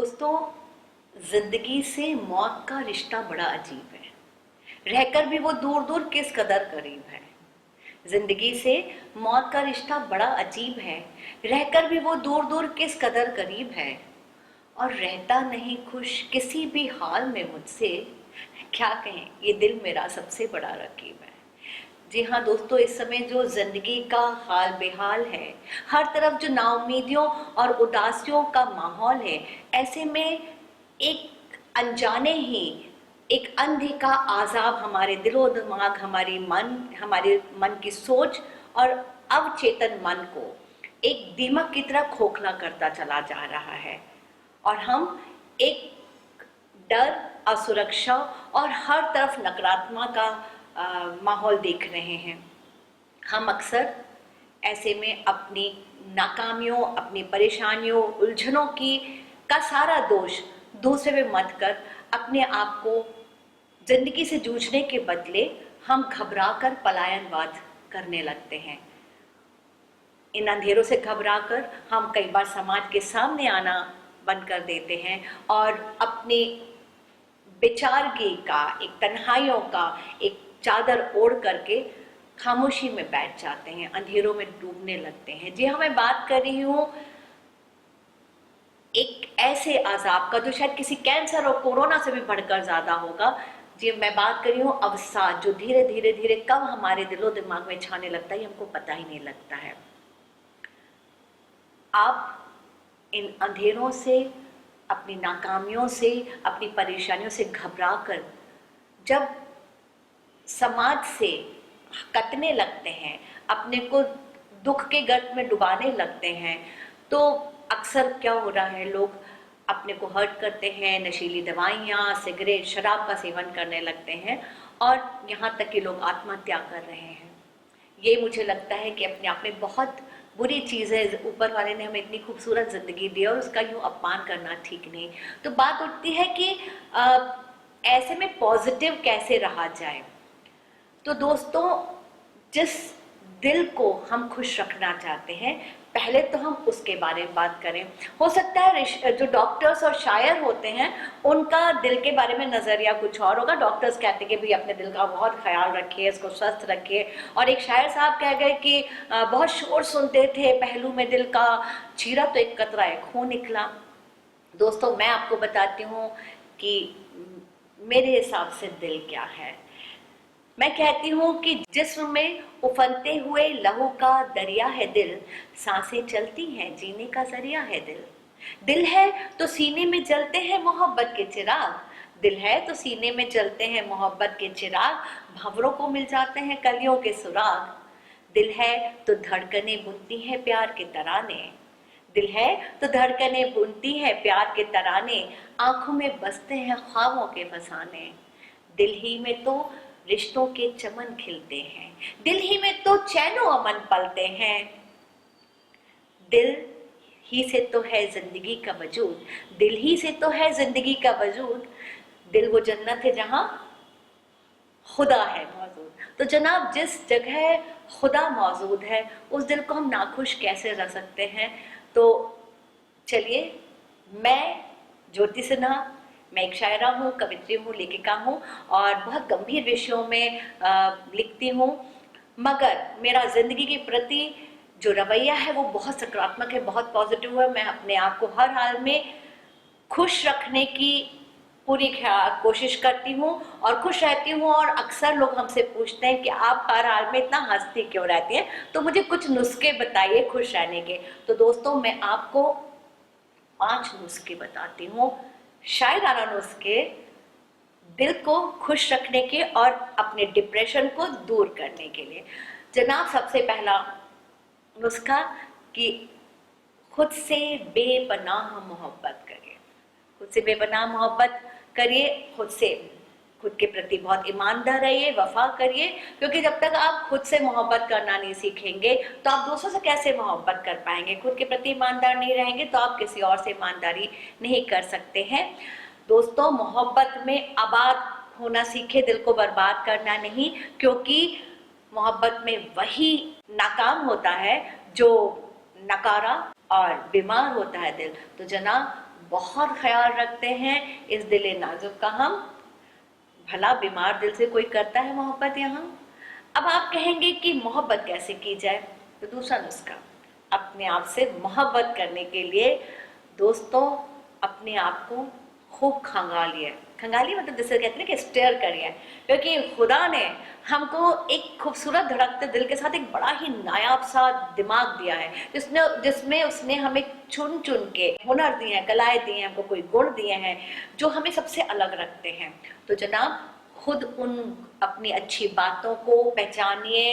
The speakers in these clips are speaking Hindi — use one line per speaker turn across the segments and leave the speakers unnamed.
दोस्तों, जिंदगी से मौत का रिश्ता बड़ा अजीब है। रहकर भी वो दूर दूर किस कदर करीब है। जिंदगी से मौत का रिश्ता बड़ा अजीब है। रहकर भी वो दूर दूर किस कदर करीब है। और रहता नहीं खुश किसी भी हाल में मुझसे। क्या कहें, ये दिल मेरा सबसे बड़ा रकीब है। जी हाँ दोस्तों, इस समय जो जिंदगी का हाल बेहाल है, हर तरफ जो नाउमीदियों और उदासियों का माहौल है, ऐसे में एक अनजाने ही एक अंधे का आजाब हमारे दिलो दिमाग, हमारे मन की सोच और अवचेतन मन को एक दीमक की तरह खोखला करता चला जा रहा है। और हम एक डर, असुरक्षा और हर तरफ नकारात्मक का माहौल देख रहे हैं। हम अक्सर ऐसे में अपनी नाकामियों, अपनी परेशानियों, उलझनों की का सारा दोष दूसरे पे मत कर अपने आप को जिंदगी से जूझने के बदले हम घबराकर पलायनवाद करने लगते हैं। इन अंधेरों से घबराकर हम कई बार समाज के सामने आना बंद कर देते हैं और अपने बेचारगी का, एक तन्हाइयों का एक चादर ओढ़ करके खामोशी में बैठ जाते हैं, अंधेरों में डूबने लगते हैं। जी हाँ, मैं बात कर रही हूँ एक ऐसे अजाब का जो शायद किसी कैंसर और कोरोना से भी बढ़कर ज्यादा होगा। जी, मैं बात कर रही हूँ अवसाद, जो धीरे धीरे धीरे कब हमारे दिलो दिमाग में छाने लगता है हमको पता ही नहीं लगता है। आप इन अंधेरों से, अपनी नाकामियों से, अपनी परेशानियों से घबरा कर जब समाज से कटने लगते हैं, अपने को दुख के गर्त में डुबाने लगते हैं, तो अक्सर क्या हो रहा है, लोग अपने को हर्ट करते हैं, नशीली दवाइयाँ, सिगरेट, शराब का सेवन करने लगते हैं और यहाँ तक कि लोग आत्महत्या कर रहे हैं। ये मुझे लगता है कि अपने आप में बहुत बुरी चीज़ है। ऊपर वाले ने हमें इतनी खूबसूरत ज़िंदगी दी और उसका यूँ अपमान करना ठीक नहीं। तो बात उठती है कि ऐसे में पॉजिटिव कैसे रहा जाए। तो दोस्तों, जिस दिल को हम खुश रखना चाहते हैं, पहले तो हम उसके बारे में बात करें। हो सकता है जो डॉक्टर्स और शायर होते हैं उनका दिल के बारे में नज़रिया कुछ और होगा। डॉक्टर्स कहते हैं कि भाई अपने दिल का बहुत ख्याल रखिए, इसको स्वस्थ रखिए। और एक शायर साहब कह गए कि बहुत शोर सुनते थे पहलू में दिल का, चीरा तो एक कतरा है खून निकला। दोस्तों, मैं आपको बताती हूँ कि मेरे हिसाब से दिल क्या है। मैं कहती हूँ कि जिस्म में उफनते हुए लहू का दरिया है दिल, सांसें चलती हैं जीने का जरिया है दिल। दिल है तो सीने में जलते हैं मोहब्बत के चिराग, दिल है तो सीने में जलते हैं मोहब्बत के चिराग, भंवरों को मिल जाते हैं कलियों के सुराग। दिल है तो धड़कने बुनती है प्यार के तराने, दिल है तो धड़कने बुनती है प्यार के तराने, आंखों में बसते हैं ख्वाबों के फसाने। दिल ही में तो रिश्तों के चमन खिलते हैं, दिल ही में तो चैनो अमन पलते हैं। दिल ही से तो है जिंदगी का वजूद, दिल ही से तो है जिंदगी का वजूद। दिल वो जन्नत है जहां खुदा है मौजूद। तो जनाब, जिस जगह खुदा मौजूद है उस दिल को हम नाखुश कैसे रख सकते हैं। तो चलिए, मैं ज्योति सिन्हा, मैं एक शायरा हूँ, कवित्री हूँ, लेखिका हूँ और बहुत गंभीर विषयों में लिखती हूँ। मगर मेरा जिंदगी के प्रति जो रवैया है वो बहुत सकारात्मक है, बहुत पॉजिटिव है। मैं अपने आप को हर हाल में खुश रखने की पूरी कोशिश करती हूँ और खुश रहती हूँ। और अक्सर लोग हमसे पूछते हैं कि आप हर हाल में इतना हंसती क्यों रहती हैं, तो मुझे कुछ नुस्खे बताइए खुश रहने के। तो दोस्तों, मैं आपको 5 नुस्खे बताती हूँ, शायराना नुस्खे दिल को खुश रखने के और अपने डिप्रेशन को दूर करने के लिए। जनाब, सबसे पहला नुस्खा कि खुद से बेपनाह मोहब्बत करिए। खुद से बेपनाह मोहब्बत करिए, खुद के प्रति बहुत ईमानदार रहिए, वफा करिए। क्योंकि जब तक आप खुद से मोहब्बत करना नहीं सीखेंगे तो आप दूसरों से कैसे मोहब्बत कर पाएंगे। खुद के प्रति ईमानदार नहीं रहेंगे तो आप किसी और से ईमानदारी नहीं कर सकते हैं। दोस्तों, मोहब्बत में आबाद होना सीखे, दिल को बर्बाद करना नहीं। क्योंकि मोहब्बत में वही नाकाम होता है जो नकारा और बीमार होता है दिल। तो जनाब, बहुत ख्याल रखते हैं इस दिल नाजुक का हम। भला बीमार दिल से कोई करता है मोहब्बत यहाँ? अब आप कहेंगे कि मोहब्बत कैसे की जाए, तो दूसरा नुस्खा, अपने आप से मोहब्बत करने के लिए दोस्तों अपने आप को खूब खंगालिए। खंगालिए मतलब जैसे कहते हैं कि स्टेयर करिए, क्योंकि खुदा ने हमको एक खूबसूरत धड़कते दिल के साथ एक बड़ा ही नायाब सा दिमाग दिया है, जिसमें उसने हमें चुन चुन के हुनर दिए हैं, कलाएं दी हैं, हमको कोई गुण दिए हैं जो हमें सबसे अलग रखते हैं। तो जनाब खुद उन अपनी अच्छी बातों को पहचानिए,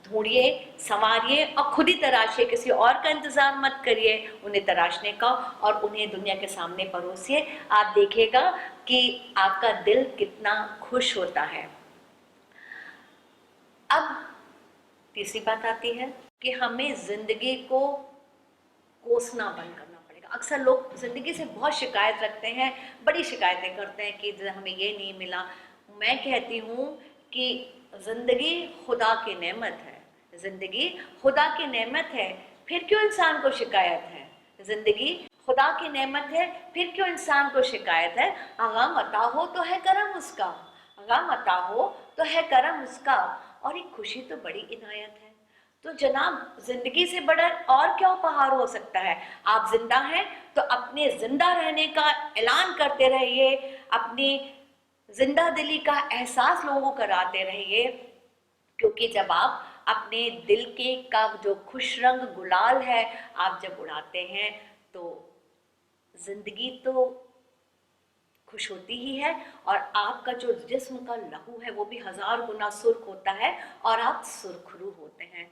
ढूंढिए, संवारिए और खुद ही तराशिए, किसी और का इंतजार मत करिए उन्हें तराशने का और उन्हें दुनिया के सामने परोसिए। आप देखिएगा कि आपका दिल कितना खुश होता है। अब तीसरी बात आती है कि हमें जिंदगी को कोसना बंद करना पड़ेगा। अक्सर लोग जिंदगी से बहुत शिकायत रखते हैं, बड़ी शिकायतें करते हैं कि हमें ये नहीं मिला। मैं कहती हूँ कि जिंदगी खुदा की नेमत है, जिंदगी खुदा की नेमत है, फिर क्यों इंसान को शिकायत है? जिंदगी खुदा की नेमत है, फिर क्यों इंसान को शिकायत है? गम अता हो तो है करम उसका, गम अता हो तो है करम उसका, और एक खुशी तो बड़ी इनायत है। तो जनाब जिंदगी से बड़ा और क्या उपहार हो सकता है? आप जिंदा हैं तो अपने जिंदा रहने का ऐलान करते रहिए, अपनी जिंदा दिली का एहसास लोगों को कराते रहिए, क्योंकि जब आप अपने दिल के का जो खुश रंग गुलाल है आप जब उड़ाते हैं तो जिंदगी तो खुश होती ही है, और आपका जो जिस्म का लहू है वो भी 1000 गुना सुर्ख होता है और आप सुरखरू होते हैं।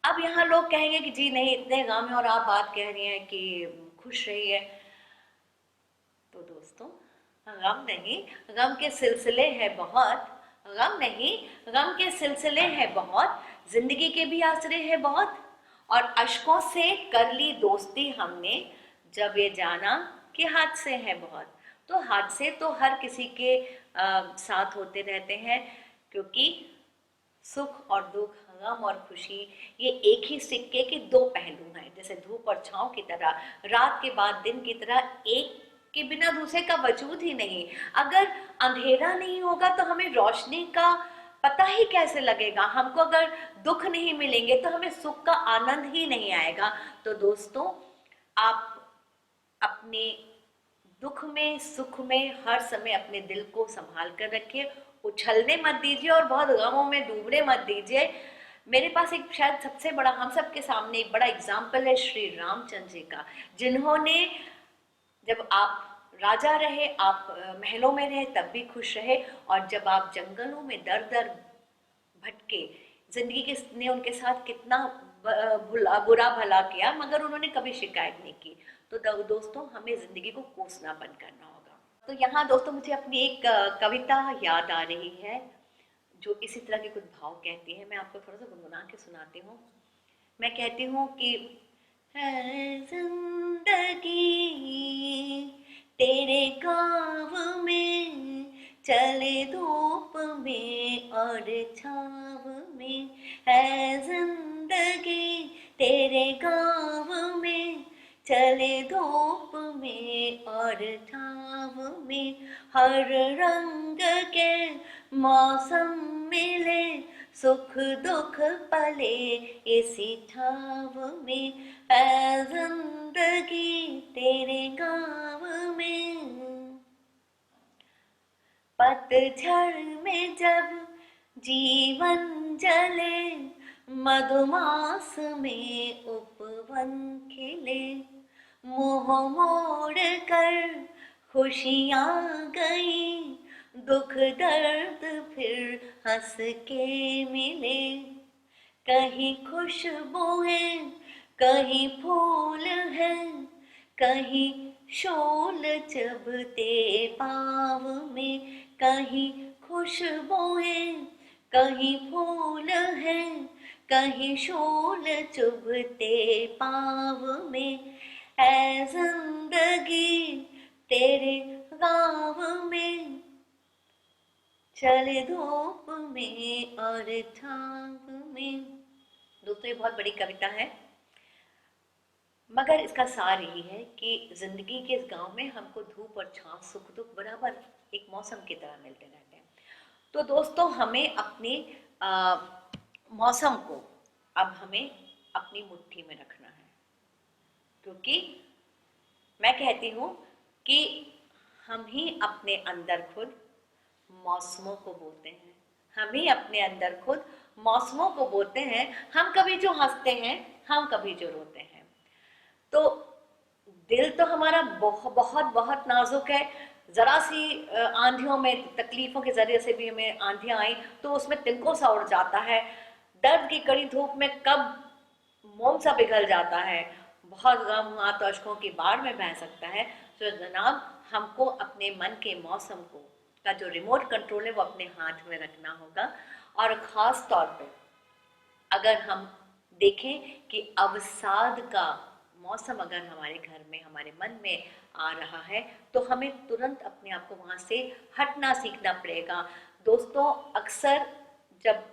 अब यहाँ लोग कहेंगे कि जी नहीं इतने गम है और आप बात कह रही हैं कि खुश रहिए। तो दोस्तों गम नहीं, गम के सिलसिले हैं बहुत, गम नहीं, गम के सिलसिले हैं बहुत, जिंदगी के भी आसरे हैं बहुत, और अशकों से कर ली दोस्ती हमने जब ये जाना कि हादसे हैं बहुत। तो हादसे तो हर किसी के साथ होते रहते हैं, क्योंकि सुख और दुख, गम और खुशी ये एक ही सिक्के के दो पहलू हैं। जैसे धूप और छांव की तरह, रात के बाद दिन की तरह, एक के बिना दूसरे का वजूद ही नहीं। अगर अंधेरा नहीं होगा तो हमें रोशनी का पता ही कैसे लगेगा? हमको अगर दुख नहीं मिलेंगे तो हमें सुख का आनंद ही नहीं आएगा। तो दोस्तों आप अपने दुख में सुख में हर समय अपने दिल को संभाल कर रखिए, उछलने मत दीजिए और बहुत गमों में डूबने मत दीजिए। मेरे पास एक शायद सबसे बड़ा, हम सब के सामने एक बड़ा एग्जाम्पल है श्री रामचंद्र जी का, जिन्होंने जब आप राजा रहे, आप महलों में रहे तब भी खुश रहे, और जब आप जंगलों में दर दर भटके, जिंदगी के ने उनके साथ कितना बुरा भला किया, मगर उन्होंने कभी शिकायत नहीं की। तो दोस्तों हमें जिंदगी को कोसना बंद करना होगा। तो यहाँ दोस्तों मुझे अपनी एक कविता याद आ रही है जो इसी तरह के कुछ भाव कहती है। मैं आपको थोड़ा सा गुनगुना के सुनाती हूँ। मैं कहती हूँ कि है जिंदगी तेरे गाँव में, चले धूप में और छाव में, है जिंदगी तेरे गाँव में, चले धूप में और छाव में, हर रंग के मौसम मिले, सुख दुख पले इसी छाव में, है जिंदगी तेरे गाँव में। पतझड़ में जब जीवन जले, मधुमास में उपवन खिले, मुँह मोड़ कर खुशियाँ गई, दुख दर्द फिर हंस के मिले, कहीं खुशबू है कहीं फूल है, कहीं शोल चुभते पाँव में, कहीं खुशबू है कहीं फूल है, कहीं शोल चुभते पाँव में, है जिंदगी तेरे गाँव में, चले धूप में और छाँव में। दोस्तों ये बहुत बड़ी कविता है। मगर इसका सार यही है कि जिंदगी के इस गांव में हमको धूप और छांव, सुख दुख बराबर एक मौसम की तरह मिलते रहते हैं। तो दोस्तों, हमें अपने मौसम को अब हमें अपनी मुट्ठी में रखना है, क्योंकि मैं कहती हूँ कि हम ही अपने अंदर खुद मौसमों को बोते हैं। हम ही अपने अंदर खुद मौसमों को बोते हैं। हम कभी जो हंसते हैं, हम कभी जो रोते हैं। तो दिल तो हमारा बहुत बहुत बहुत नाजुक है। जरा सी आंधियों में, तकलीफों के जरिए से भी हमें आंधियां आई तो उसमें तिनकों सा उड़ जाता है। दर्द की कड़ी धूप में कब मोम सा पिघल जाता है। बहुत गम हुआ तो अशकों की बाढ़ में बह सकता है। तो जनाब, हमको अपने मन के मौसम को का जो रिमोट कंट्रोल है वो अपने हाथ में रखना होगा। और ख़ास तौर पे अगर हम देखें कि अवसाद का मौसम अगर हमारे घर में, हमारे मन में आ रहा है, तो हमें तुरंत अपने आप को वहाँ से हटना सीखना पड़ेगा। दोस्तों, अक्सर जब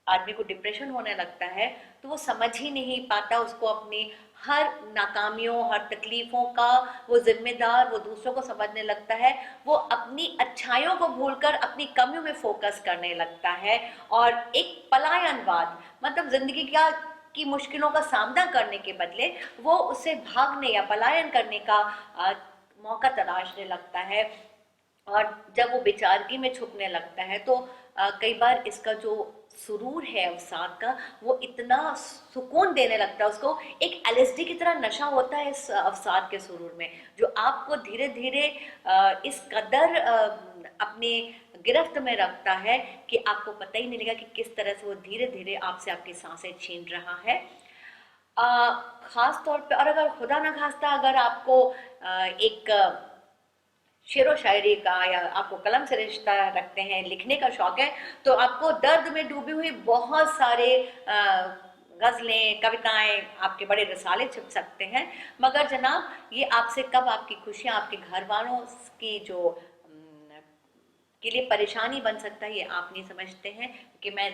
आदमी को डिप्रेशन होने लगता है तो वो समझ ही नहीं पाता, उसको अपनी हर नाकामियों, हर तकलीफों का वो जिम्मेदार वो दूसरों को समझने लगता है। वो अपनी अच्छाइयों को भूलकर अपनी कमियों में फोकस करने लगता है और एक पलायनवाद, मतलब जिंदगी क्या की मुश्किलों का सामना करने के बदले वो उससे भागने या पलायन करने का मौका तलाशने लगता है। और जब वो बेचारगी में छुपने लगता है तो कई बार इसका जो सुरूर है अवसाद का, वो इतना सुकून देने लगता है उसको। एक एलएसडी की तरह नशा होता है इस अवसाद के सुरूर में, जो आपको धीरे धीरे इस कदर अपने गिरफ्त में रखता है कि आपको पता ही नहीं लगेगा कि किस तरह से वो धीरे धीरे आपसे आपकी सांसें छीन रहा है। खास तौर पे, और अगर खुदा न खास्ता अगर आपको एक शेरो शायरी का या आपको कलम से रिश्ता रखते हैं, लिखने का शौक है, तो आपको दर्द में डूबी हुई बहुत सारे गज़लें, कविताएं, आपके बड़े रसाले छप सकते हैं। मगर जनाब, ये आपसे कब आपकी खुशियाँ, आपके घर वालों की जो के लिए परेशानी बन सकता है, ये आप नहीं समझते हैं। कि मैं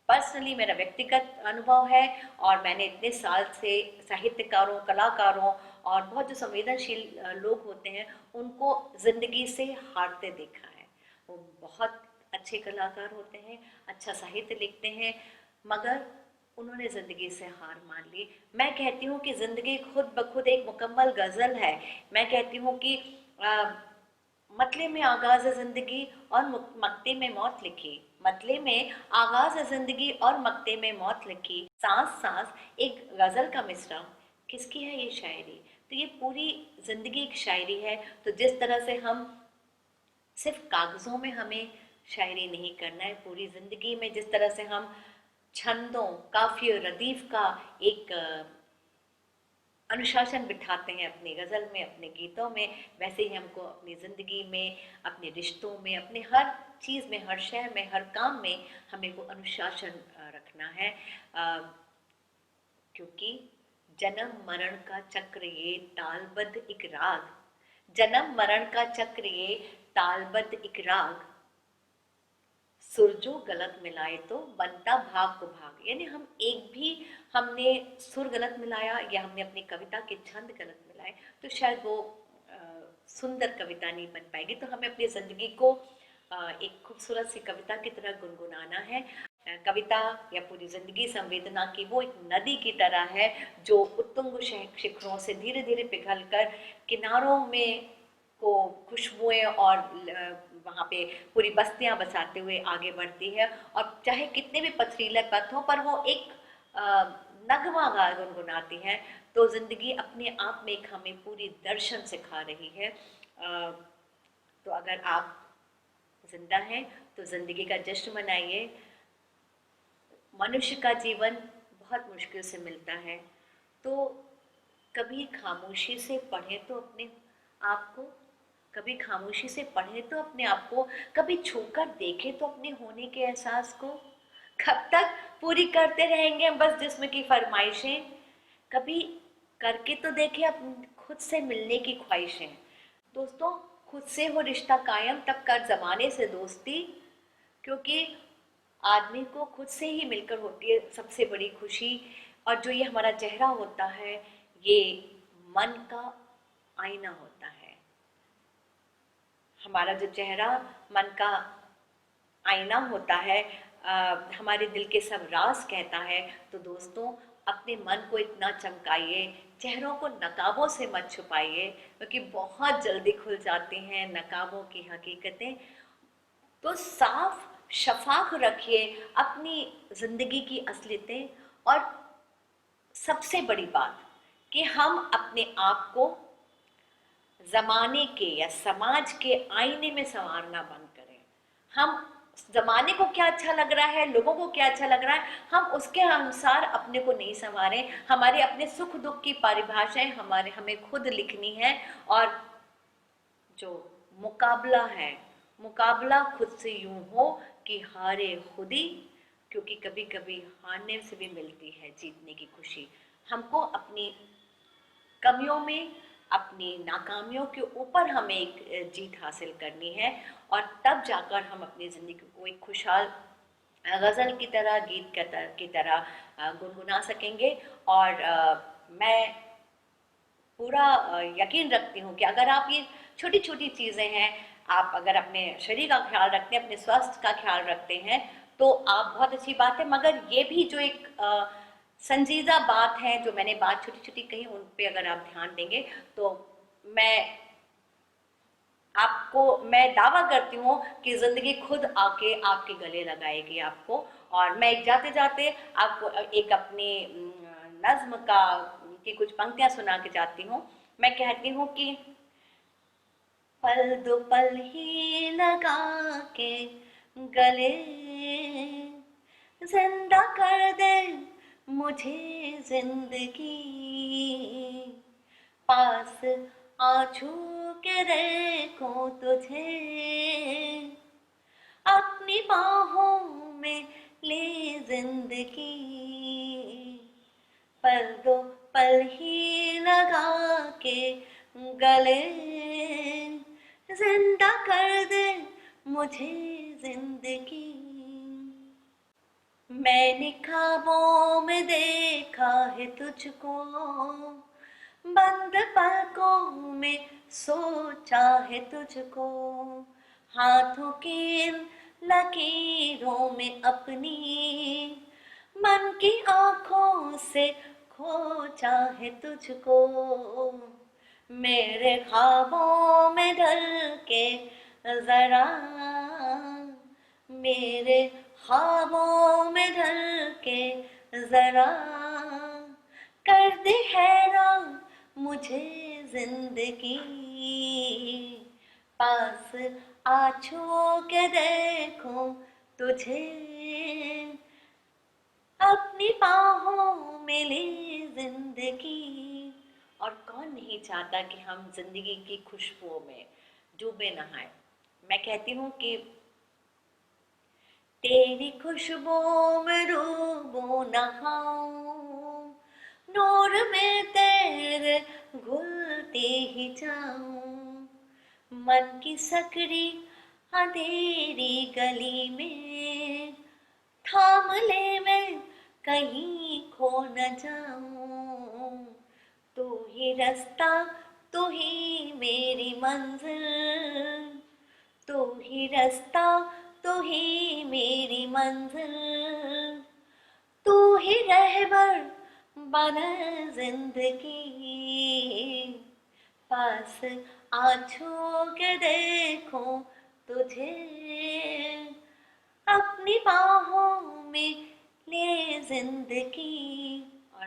पर्सनली, मेरा व्यक्तिगत अनुभव है और मैंने इतने साल से साहित्यकारों, कलाकारों और बहुत जो संवेदनशील लोग होते हैं उनको ज़िंदगी से हारते देखा है। वो बहुत अच्छे कलाकार होते हैं, अच्छा साहित्य लिखते हैं, मगर उन्होंने ज़िंदगी से हार मान ली। मैं कहती हूँ कि ज़िंदगी खुद ब खुद एक मुकम्मल गज़ल है। मैं कहती हूँ कि मतले में आगाज़ है ज़िंदगी और मक्ते में मौत लिखी। मतले में आगाज़ है ज़िंदगी और मक्ते में मौत लिखी। सांस सांस एक गज़ल का मिसरा, किसकी है ये शायरी। तो ये पूरी ज़िंदगी एक शायरी है। तो जिस तरह से हम सिर्फ कागज़ों में हमें शायरी नहीं करना है, पूरी ज़िंदगी में जिस तरह से हम छंदों, काफ़ी और रदीफ़ का एक अनुशासन बिठाते हैं अपनी गज़ल में, अपने गीतों में, वैसे ही हमको अपनी ज़िंदगी में, अपने रिश्तों में, अपने हर चीज़ में, हर शय में, हर काम में हमें वो अनुशासन रखना है। क्योंकि जन्म मरण का चक्र ये तालबद्ध एक राग, जन्म मरण का चक्र ये तालबद्ध एक राग, सुर जो गलत मिलाए तो बनता भाग को भाग। यानी हम एक भी, हमने सुर गलत मिलाया या हमने अपनी कविता के छंद गलत मिलाए तो शायद वो सुंदर कविता नहीं बन पाएगी। तो हमें अपनी जिंदगी को एक खूबसूरत सी कविता की तरह गुनगुनाना है। कविता या पूरी जिंदगी संवेदना की वो एक नदी की तरह है जो उत्तुंग शिखरों से धीरे धीरे पिघल कर किनारों में को खुशबुएं और वहाँ पे पूरी बस्तियां बसाते हुए आगे बढ़ती है। और चाहे कितने भी पथरीले पथ हो पर वो एक नगमा गा गुनगुनाती है। तो जिंदगी अपने आप में एक हमें पूरी दर्शन सिखा रही है। तो अगर आप जिंदा हैं तो जिंदगी का जश्न मनाइए। मनुष्य का जीवन बहुत मुश्किल से मिलता है, तो कभी खामोशी से पढ़ें तो अपने आप को, कभी खामोशी से पढ़ें तो अपने आप को, कभी छूकर देखें तो अपने होने के एहसास को। कब तक पूरी करते रहेंगे हम बस जिस्म की फरमाइशें, कभी करके तो देखें अपने खुद से मिलने की ख्वाहिशें। दोस्तों, खुद से हो रिश्ता कायम तब कर ज़माने से दोस्ती, क्योंकि आदमी को खुद से ही मिलकर होती है सबसे बड़ी खुशी। और जो ये हमारा चेहरा होता है ये मन का आईना होता है। हमारा जो चेहरा मन का आईना होता है, हमारे दिल के सब राज कहता है। तो दोस्तों, अपने मन को इतना चमकाइए, चेहरों को नकाबों से मत छुपाइए, क्योंकि बहुत जल्दी खुल जाती हैं नकाबों की हकीकतें। तो साफ शफाफ रखिए अपनी ज़िंदगी की असलियतें। और सबसे बड़ी बात कि हम अपने आप को ज़माने के या समाज के आईने में संवारना बंद करें। हम ज़माने को क्या अच्छा लग रहा है, लोगों को क्या अच्छा लग रहा है, हम उसके अनुसार अपने को नहीं संवारें। हमारे अपने सुख दुख की परिभाषाएं हमें खुद लिखनी है। और जो मुकाबला है, मुकाबला खुद से यूं हो कि हारे खुदी, क्योंकि कभी कभी हारने से भी मिलती है जीतने की खुशी। हमको अपनी कमियों में, अपनी नाकामियों के ऊपर हमें एक जीत हासिल करनी है, और तब जाकर हम अपनी ज़िंदगी को एक खुशहाल गज़ल की तरह, गीत की तरह गुनगुना सकेंगे। और मैं पूरा यकीन रखती हूँ कि अगर आप ये छोटी छोटी चीज़ें हैं, आप अगर अपने शरीर का ख्याल रखते हैं, अपने स्वास्थ्य का ख्याल रखते हैं, तो आप बहुत अच्छी बात है। मगर ये भी जो एक संजीदा बात है, जो मैंने बात छोटी छोटी कही, उन पे अगर आप ध्यान देंगे तो मैं दावा करती हूँ कि ज़िंदगी खुद आके आपके गले लगाएगी आपको। और मैं जाते जाते आपको एक अपनी नज्म की कुछ पंक्तियां सुना के जाती हूँ। मैं कहती हूँ कि पल दो पल ही लगा के गले, जिंदा कर दे मुझे जिंदगी, पास आ छू के देखो तुझे, अपनी बाहों में ले जिंदगी, पल दो पल ही लगा के गले, जिंदा कर दे मुझे जिंदगी। मैंने ख्वाबों में देखा है तुझको, बंद पलकों में सोचा है तुझको, हाथों की इन लकीरों में अपनी, मन की आँखों से खोजा है तुझको, मेरे ख्वाबों में ढल के जरा, मेरे ख्वाबों में ढल के जरा, कर दे हैरान मुझे जिंदगी, पास आ छू के देखो तुझे, अपनी बाहों में ले जिंदगी। और कौन नहीं चाहता कि हम जिंदगी की खुशबुओं में डूबे नहाएं। मैं कहती हूँ कि तेरी खुशबुओं में डूबो नहाऊं, नूर में तेरे घुलते ही जाऊं, मन की सकरी अंधेरी गली में, थाम ले मैं कहीं खो न जाऊं, तू ही रास्ता, तू ही मेरी मंजिल, तू ही रास्ता, तू ही मेरी मंजिल, तू ही रहबर बना जिंदगी, पास आ छू के देखो तुझे, अपनी बाहों में ले जिंदगी। और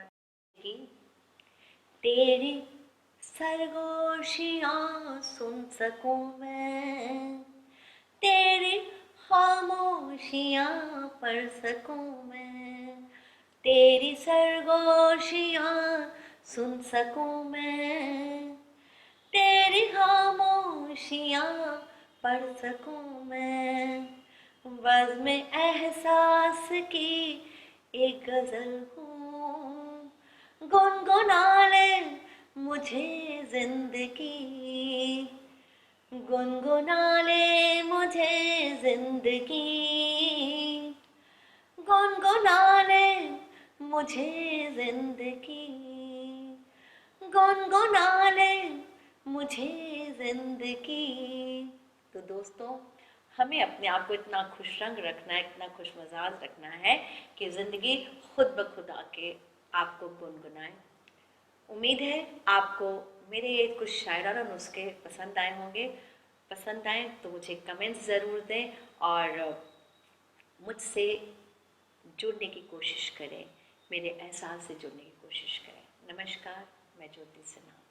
तेरी सरगोशियाँ सुन सकूं मैं, तेरी खामोशियाँ पढ़ सकूं मैं, तेरी सरगोशियाँ सुन सकूं मैं, तेरी खामोशियाँ पढ़ सकूं मैं, बज़्म एहसास की एक गज़ल हूँ, गुनगुना ले मुझे जिंदगी, गुनगुना ले मुझे जिंदगी, गुनगुना ले मुझे जिंदगी, गुनगुना ले मुझे जिंदगी। तो दोस्तों, हमें अपने आप को इतना खुश रंग रखना है, इतना खुश मिजाज रखना है कि ज़िंदगी खुद ब खुद आके आपको गुनगुनाए। उम्मीद है आपको मेरे ये कुछ शायराना नुस्खे पसंद आए होंगे। पसंद आए तो मुझे कमेंट्स ज़रूर दें और मुझसे जुड़ने की कोशिश करें, मेरे एहसास से जुड़ने की कोशिश करें। नमस्कार, मैं ज्योति सिन्हा।